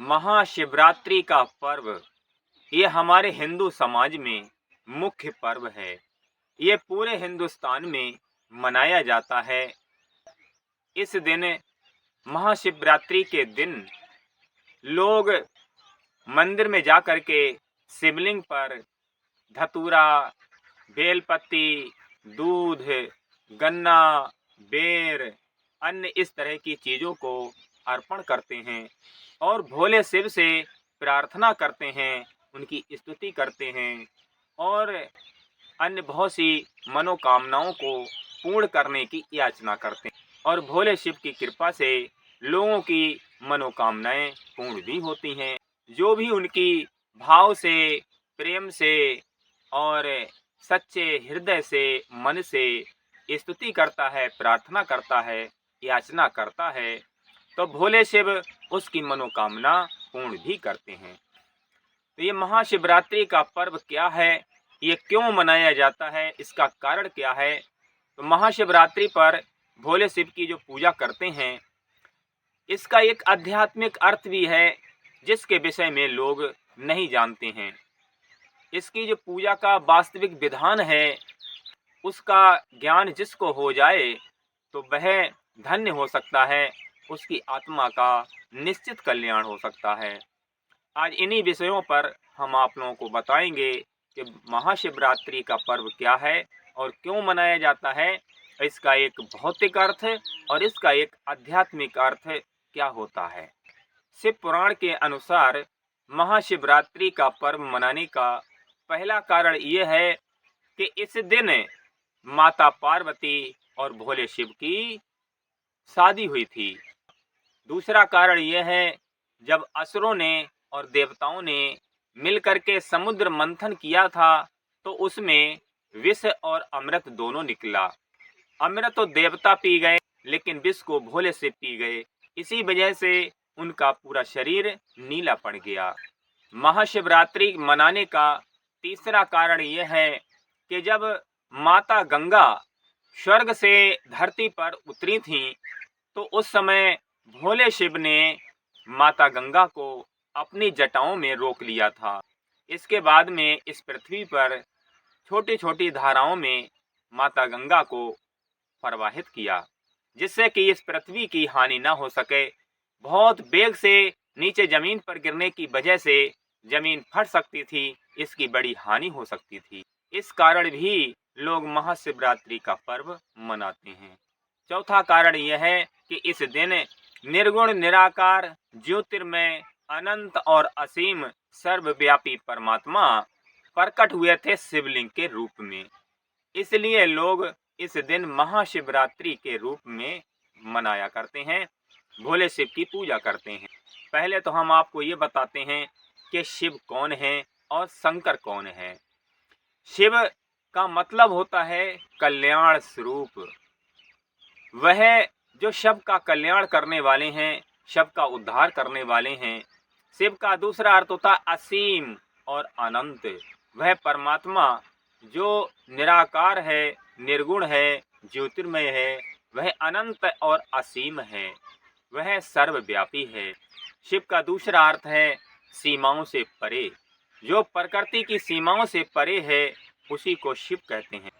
महाशिवरात्रि का पर्व ये हमारे हिंदू समाज में मुख्य पर्व है। ये पूरे हिंदुस्तान में मनाया जाता है। इस दिन महाशिवरात्रि के दिन लोग मंदिर में जा कर के शिवलिंग पर धतूरा, बेलपत्ती, दूध, गन्ना, बेर, अन्य इस तरह की चीज़ों को अर्पण करते हैं और भोले शिव से प्रार्थना करते हैं, उनकी स्तुति करते हैं और अन्य बहुत सी मनोकामनाओं को पूर्ण करने की याचना करते हैं और भोले शिव की कृपा से लोगों की मनोकामनाएं पूर्ण भी होती हैं। जो भी उनकी भाव से, प्रेम से और सच्चे हृदय से, मन से स्तुति करता है, प्रार्थना करता है, याचना करता है, तो भोले शिव उसकी मनोकामना पूर्ण भी करते हैं। तो ये महाशिवरात्रि का पर्व क्या है, ये क्यों मनाया जाता है, इसका कारण क्या है? तो महाशिवरात्रि पर भोले शिव की जो पूजा करते हैं, इसका एक आध्यात्मिक अर्थ भी है जिसके विषय में लोग नहीं जानते हैं। इसकी जो पूजा का वास्तविक विधान है, उसका ज्ञान जिसको हो जाए तो वह धन्य हो सकता है, उसकी आत्मा का निश्चित कल्याण हो सकता है। आज इन्हीं विषयों पर हम आप लोगों को बताएंगे कि महाशिवरात्रि का पर्व क्या है और क्यों मनाया जाता है, इसका एक भौतिक अर्थ और इसका एक आध्यात्मिक अर्थ क्या होता है। शिव पुराण के अनुसार महाशिवरात्रि का पर्व मनाने का पहला कारण यह है कि इस दिन माता पार्वती और भोले शिव की शादी हुई थी। दूसरा कारण यह है, जब असुरों ने और देवताओं ने मिलकर के समुद्र मंथन किया था तो उसमें विष और अमृत दोनों निकला। अमृत तो देवता पी गए लेकिन विष को भोले से पी गए। इसी वजह से उनका पूरा शरीर नीला पड़ गया। महाशिवरात्रि मनाने का तीसरा कारण यह है कि जब माता गंगा स्वर्ग से धरती पर उतरी थीं तो उस समय भोले शिव ने माता गंगा को अपनी जटाओं में रोक लिया था। इसके बाद में इस पृथ्वी पर छोटी छोटी धाराओं में माता गंगा को प्रवाहित किया, जिससे कि इस पृथ्वी की हानि न हो सके। बहुत वेग से नीचे जमीन पर गिरने की वजह से जमीन फट सकती थी, इसकी बड़ी हानि हो सकती थी। इस कारण भी लोग महाशिवरात्रि का पर्व मनाते हैं। चौथा कारण यह है कि इस दिन निर्गुण, निराकार, ज्योतिर्मय, अनंत और असीम सर्वव्यापी परमात्मा प्रकट हुए थे शिवलिंग के रूप में। इसलिए लोग इस दिन महाशिवरात्रि के रूप में मनाया करते हैं, भोले शिव की पूजा करते हैं। पहले तो हम आपको ये बताते हैं कि शिव कौन है और शंकर कौन है। शिव का मतलब होता है कल्याण स्वरूप। वह जो सब का कल्याण करने वाले हैं, सब का उद्धार करने वाले हैं। शिव का दूसरा अर्थ होता है असीम और अनंत। वह परमात्मा जो निराकार है, निर्गुण है, ज्योतिर्मय है, वह अनंत और असीम है, वह सर्वव्यापी है। शिव का दूसरा अर्थ है सीमाओं से परे। जो प्रकृति की सीमाओं से परे है उसी को शिव कहते हैं।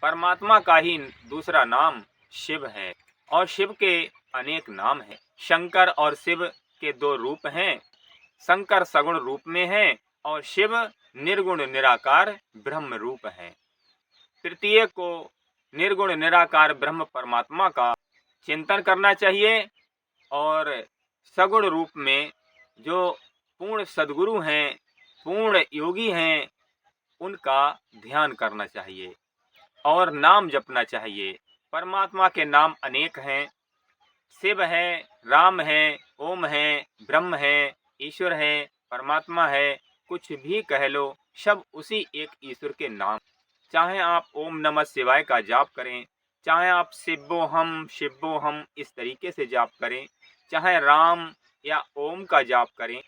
परमात्मा का ही दूसरा नाम शिव है और शिव के अनेक नाम हैं। शंकर और शिव के दो रूप हैं। शंकर सगुण रूप में है और शिव निर्गुण निराकार ब्रह्म रूप है। तृतीय को निर्गुण निराकार ब्रह्म परमात्मा का चिंतन करना चाहिए और सगुण रूप में जो पूर्ण सद्गुरु हैं, पूर्ण योगी हैं, उनका ध्यान करना चाहिए और नाम जपना चाहिए। परमात्मा के नाम अनेक हैं। शिव है, राम है, ओम है, ब्रह्म है, ईश्वर है, परमात्मा है, कुछ भी कह लो, सब उसी एक ईश्वर के नाम। चाहे आप ओम नमः शिवाय का जाप करें, चाहे आप शिवोहम इस तरीके से जाप करें, चाहे राम या ओम का जाप करें,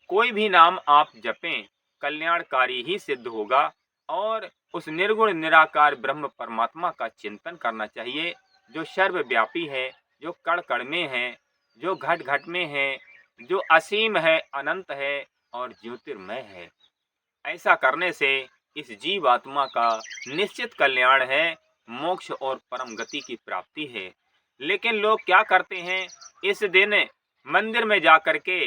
कोई भी नाम आप जपें कल्याणकारी ही सिद्ध होगा। और उस निर्गुण निराकार ब्रह्म परमात्मा का चिंतन करना चाहिए, जो सर्वव्यापी है, जो कण कण में है, जो घट घट में है, जो असीम है, अनंत है और ज्योतिर्मय है। ऐसा करने से इस जीवात्मा का निश्चित कल्याण है, मोक्ष और परम गति की प्राप्ति है। लेकिन लोग क्या करते हैं, इस दिन मंदिर में जा कर के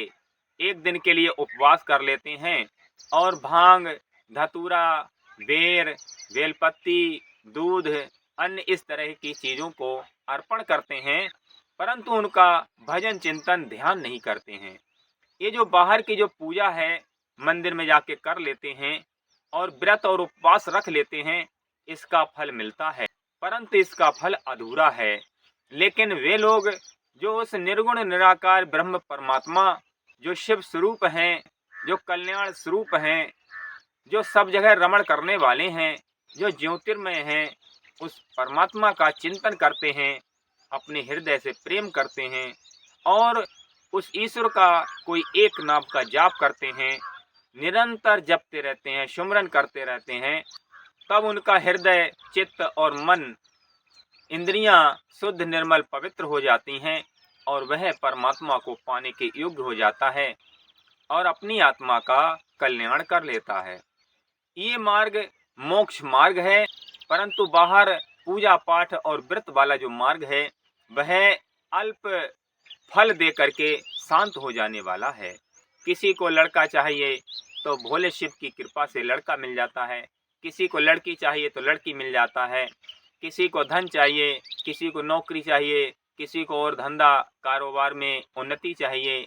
एक दिन के लिए उपवास कर लेते हैं और भांग, धतूरा, बेर, बेलपत्ती, दूध, अन्य इस तरह की चीज़ों को अर्पण करते हैं, परंतु उनका भजन चिंतन ध्यान नहीं करते हैं। ये जो बाहर की जो पूजा है, मंदिर में जाके कर लेते हैं और व्रत और उपवास रख लेते हैं, इसका फल मिलता है, परंतु इसका फल अधूरा है। लेकिन वे लोग जो उस निर्गुण निराकार ब्रह्म परमात्मा, जो शिव स्वरूप हैं, जो कल्याण स्वरूप हैं, जो सब जगह रमण करने वाले हैं, जो ज्योतिर्मय हैं, उस परमात्मा का चिंतन करते हैं, अपने हृदय से प्रेम करते हैं और उस ईश्वर का कोई एक नाम का जाप करते हैं, निरंतर जपते रहते हैं, सुमरन करते रहते हैं, तब उनका हृदय, चित्त और मन, इंद्रियां शुद्ध, निर्मल, पवित्र हो जाती हैं और वह परमात्मा को पाने के योग्य हो जाता है और अपनी आत्मा का कल्याण कर लेता है। ये मार्ग मोक्ष मार्ग है, परंतु बाहर पूजा पाठ और व्रत वाला जो मार्ग है, वह अल्प फल दे करके शांत हो जाने वाला है। किसी को लड़का चाहिए तो भोले शिव की कृपा से लड़का मिल जाता है, किसी को लड़की चाहिए तो लड़की मिल जाता है, किसी को धन चाहिए, किसी को नौकरी चाहिए, किसी को और धंधा कारोबार में उन्नति चाहिए।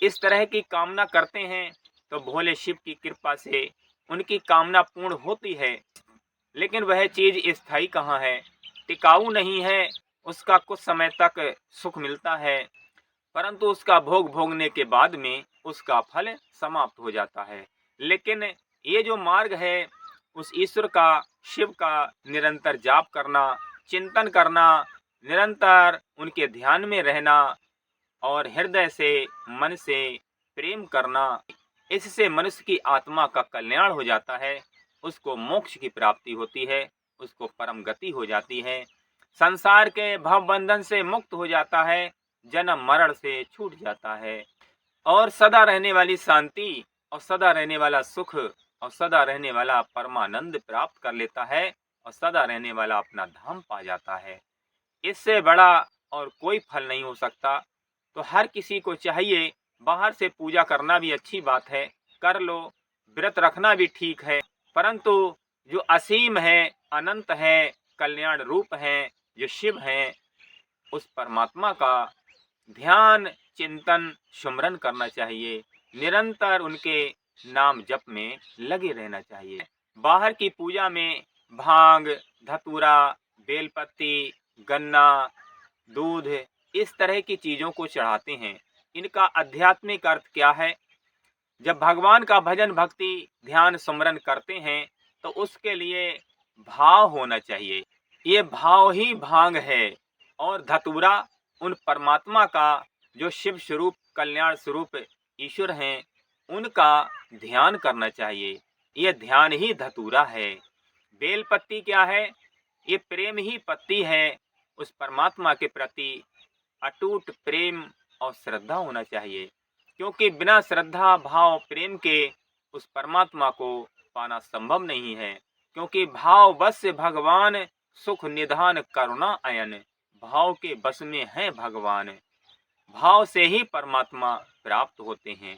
इस तरह की कामना करते हैं तो भोले शिव की कृपा से उनकी कामना पूर्ण होती है। लेकिन वह चीज़ स्थायी कहाँ है, टिकाऊ नहीं है। उसका कुछ समय तक सुख मिलता है, परंतु उसका भोग भोगने के बाद में उसका फल समाप्त हो जाता है। लेकिन ये जो मार्ग है, उस ईश्वर का, शिव का निरंतर जाप करना, चिंतन करना, निरंतर उनके ध्यान में रहना और हृदय से, मन से प्रेम करना, इससे मनुष्य की आत्मा का कल्याण हो जाता है, उसको मोक्ष की प्राप्ति होती है, उसको परम गति हो जाती है, संसार के भव बंधन से मुक्त हो जाता है, जन्म मरण से छूट जाता है और सदा रहने वाली शांति और सदा रहने वाला सुख और सदा रहने वाला परमानंद प्राप्त कर लेता है और सदा रहने वाला अपना धाम पा जाता है। इससे बड़ा और कोई फल नहीं हो सकता। तो हर किसी को चाहिए, बाहर से पूजा करना भी अच्छी बात है, कर लो, व्रत रखना भी ठीक है, परंतु जो असीम है, अनंत है, कल्याण रूप है, जो शिव हैं, उस परमात्मा का ध्यान, चिंतन, सुमरन करना चाहिए, निरंतर उनके नाम जप में लगे रहना चाहिए। बाहर की पूजा में भांग, धतूरा, बेलपत्ती, गन्ना, दूध, इस तरह की चीज़ों को चढ़ाते हैं। इनका आध्यात्मिक अर्थ क्या है? जब भगवान का भजन, भक्ति, ध्यान, सुमरन करते हैं तो उसके लिए भाव होना चाहिए। ये भाव ही भांग है और धतूरा उन परमात्मा का, जो शिव स्वरूप, कल्याण स्वरूप ईश्वर हैं, उनका ध्यान करना चाहिए। ये ध्यान ही धतूरा है। बेलपत्ती क्या है? ये प्रेम ही पत्ती है। उस परमात्मा के प्रति अटूट प्रेम और श्रद्धा होना चाहिए, क्योंकि बिना श्रद्धा, भाव, प्रेम के उस परमात्मा को पाना संभव नहीं है। क्योंकि भाव बस भगवान, सुख निधान करुणा अयन, भाव के बस में है भगवान। भाव से ही परमात्मा प्राप्त होते हैं।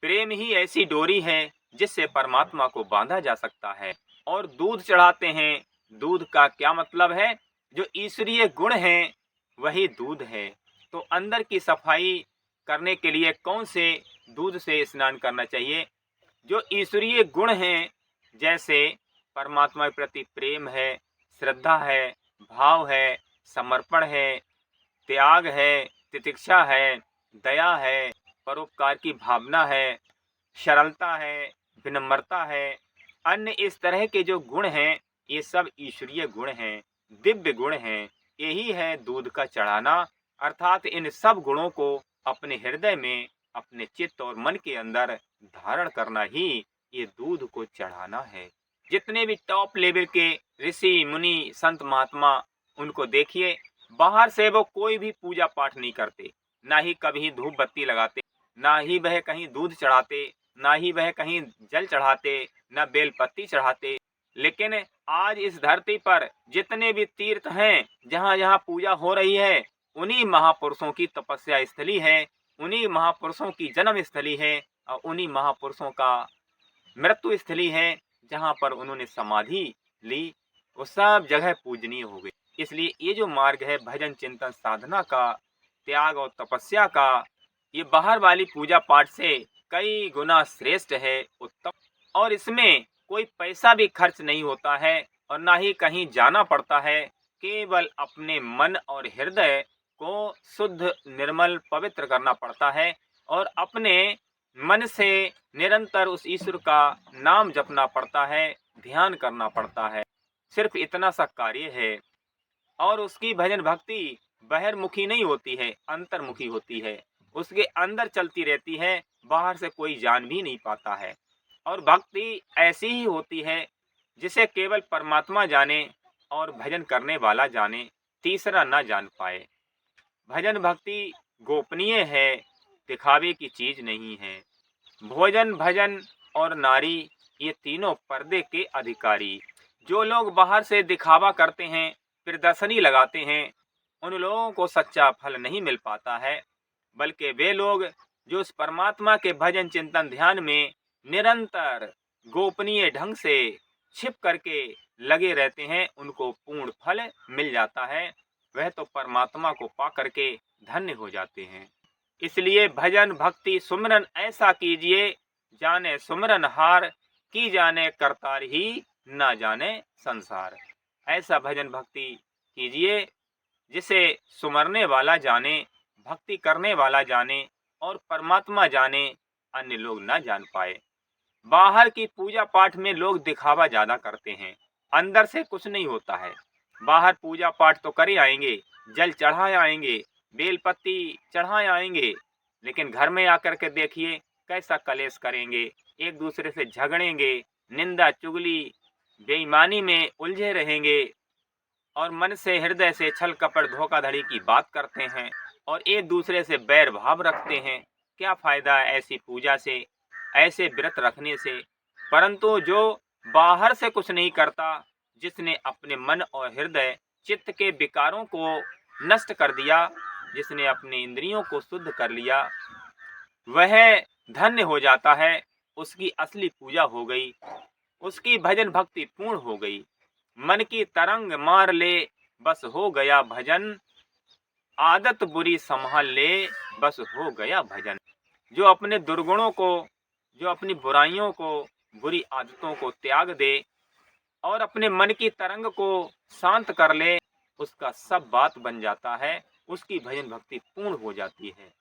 प्रेम ही ऐसी डोरी है जिससे परमात्मा को बांधा जा सकता है। और दूध चढ़ाते हैं। दूध का क्या मतलब है? जो ईश्वरीय गुण हैं वही दूध है। तो अंदर की सफाई करने के लिए कौन से दूध से स्नान करना चाहिए? जो ईश्वरीय गुण हैं, जैसे परमात्मा के प्रति प्रेम है, श्रद्धा है, भाव है, समर्पण है, त्याग है, तितिक्षा है, दया है, परोपकार की भावना है, सरलता है, विनम्रता है, अन्य इस तरह के जो गुण हैं, ये सब ईश्वरीय गुण हैं, दिव्य गुण हैं। यही है दूध का चढ़ाना। अर्थात इन सब गुणों को अपने हृदय में, अपने चित्त और मन के अंदर धारण करना ही ये दूध को चढ़ाना है। जितने भी टॉप लेवल के ऋषि, मुनि, संत, महात्मा, उनको देखिए, बाहर से वो कोई भी पूजा पाठ नहीं करते, ना ही कभी धूप बत्ती लगाते, ना ही वह कहीं दूध चढ़ाते, ना ही वह कहीं जल चढ़ाते, ना बेलपत्ती चढ़ाते। लेकिन आज इस धरती पर जितने भी तीर्थ हैं, जहाँ जहाँ पूजा हो रही है, उन्हीं महापुरुषों की तपस्या स्थली है, उन्हीं महापुरुषों की जन्म स्थली है और उन्हीं महापुरुषों का मृत्यु स्थली है, जहाँ पर उन्होंने समाधि ली। वो सब जगह पूजनीय हो गई। इसलिए ये जो मार्ग है भजन चिंतन साधना का, त्याग और तपस्या का, ये बाहर वाली पूजा पाठ से कई गुना श्रेष्ठ है, उत्तम। और इसमें कोई पैसा भी खर्च नहीं होता है और ना ही कहीं जाना पड़ता है। केवल अपने मन और हृदय को शुद्ध निर्मल पवित्र करना पड़ता है और अपने मन से निरंतर उस ईश्वर का नाम जपना पड़ता है, ध्यान करना पड़ता है। सिर्फ इतना सा कार्य है। और उसकी भजन भक्ति बहिर्मुखी नहीं होती है, अंतर्मुखी होती है। उसके अंदर चलती रहती है, बाहर से कोई जान भी नहीं पाता है। और भक्ति ऐसी ही होती है जिसे केवल परमात्मा जाने और भजन करने वाला जाने, तीसरा ना जान पाए। भजन भक्ति गोपनीय है, दिखावे की चीज नहीं है। भोजन भजन और नारी, ये तीनों पर्दे के अधिकारी। जो लोग बाहर से दिखावा करते हैं, प्रदर्शनी लगाते हैं, उन लोगों को सच्चा फल नहीं मिल पाता है। बल्कि वे लोग जो उस परमात्मा के भजन चिंतन ध्यान में निरंतर गोपनीय ढंग से छिप करके लगे रहते हैं, उनको पूर्ण फल मिल जाता है। वह तो परमात्मा को पा करके धन्य हो जाते हैं। इसलिए भजन भक्ति सुमरन ऐसा कीजिए, जाने सुमरन हार, की जाने करतार ही, ना जाने संसार। ऐसा भजन भक्ति कीजिए जिसे सुमरने वाला जाने, भक्ति करने वाला जाने और परमात्मा जाने, अन्य लोग ना जान पाए। बाहर की पूजा पाठ में लोग दिखावा ज्यादा करते हैं, अंदर से कुछ नहीं होता है। बाहर पूजा पाठ तो करे आएंगे, जल चढ़ाए आएंगे, बेलपत्ती चढ़ाए आएंगे, लेकिन घर में आकर के देखिए कैसा कलेश करेंगे, एक दूसरे से झगड़ेंगे, निंदा चुगली बेईमानी में उलझे रहेंगे और मन से हृदय से छल कपट धोखाधड़ी की बात करते हैं और एक दूसरे से बैर भाव रखते हैं। क्या फायदा है ऐसी पूजा से, ऐसे व्रत रखने से? परंतु जो बाहर से कुछ नहीं करता, जिसने अपने मन और हृदय चित्त के विकारों को नष्ट कर दिया, जिसने अपने इंद्रियों को शुद्ध कर लिया, वह धन्य हो जाता है। उसकी असली पूजा हो गई, उसकी भजन भक्ति पूर्ण हो गई। मन की तरंग मार ले, बस हो गया भजन, आदत बुरी संभाल ले, बस हो गया भजन। जो अपने दुर्गुणों को, जो अपनी बुराइयों को, बुरी आदतों को त्याग दे और अपने मन की तरंग को शांत कर ले, उसका सब बात बन जाता है, उसकी भजन भक्ति पूर्ण हो जाती है।